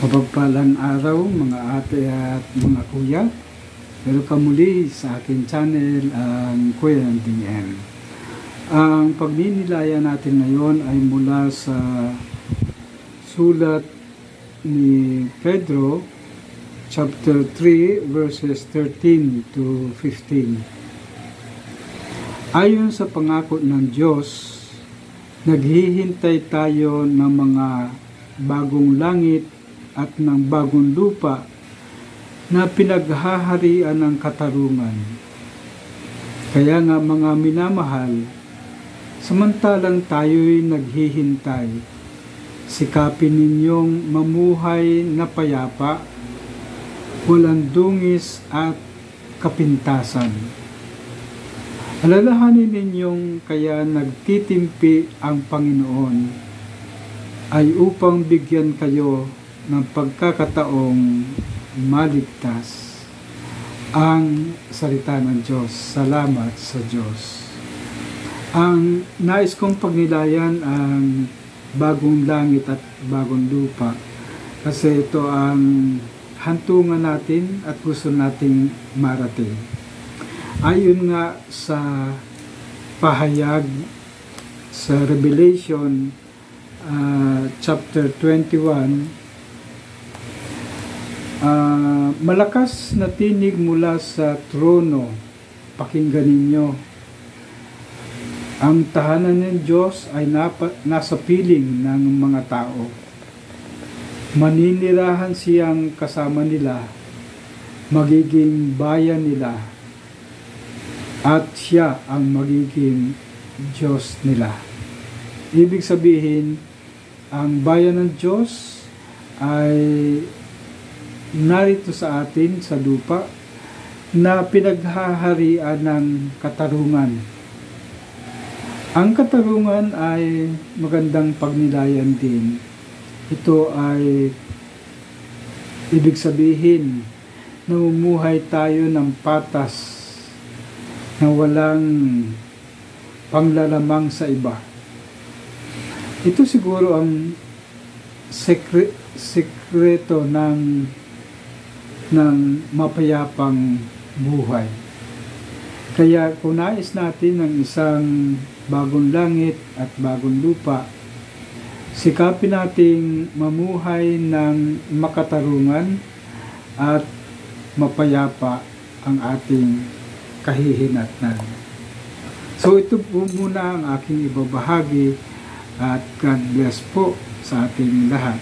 Mapagpalang araw mga ate at mga kuya. Welcome muli sa aking channel, ang Kuya ng TN. Ang pagninilaya natin ngayon ay mula sa sulat ni Pedro, chapter 3, verses 13 to 15. Ayon sa pangako ng Diyos, naghihintay tayo ng mga bagong langit at ng bagong lupa na pinaghaharian ng katarungan. Kaya nga mga minamahal, samantalang tayo'y naghihintay, sikapin ninyong mamuhay na payapa, walang dungis at kapintasan. Alalahanin ninyong kaya nagtitimpi ang Panginoon ay upang bigyan kayo ng pagkakataong maligtas. Ang salita ng Diyos. Salamat sa Diyos. Ang nais kong pagnilayan ang bagong langit at bagong lupa, kasi ito ang hantungan natin at gusto nating marating. Ayon nga sa pahayag sa Revelation chapter 21, malakas na tinig mula sa trono, pakinggan ninyo. Ang tahanan ng Diyos ay nasa piling ng mga tao. Maninirahan siyang kasama nila, magiging bayan nila, at siya ang magiging Diyos nila. Ibig sabihin, ang bayan ng Diyos ay narito sa atin sa lupa na pinaghaharian ng katarungan. Ang katarungan ay magandang pagnilayan din. Ito ay ibig sabihin na namumuhay tayo ng patas na walang panglalamang sa iba. Ito siguro ang sekreto ng mapayapang buhay. Kaya kung nais natin ng isang bagong langit at bagong lupa, sikapin nating mamuhay ng makatarungan at mapayapa ang ating kahihinatnan. So ito po muna ang aking ibabahagi, at God bless po sa ating lahat.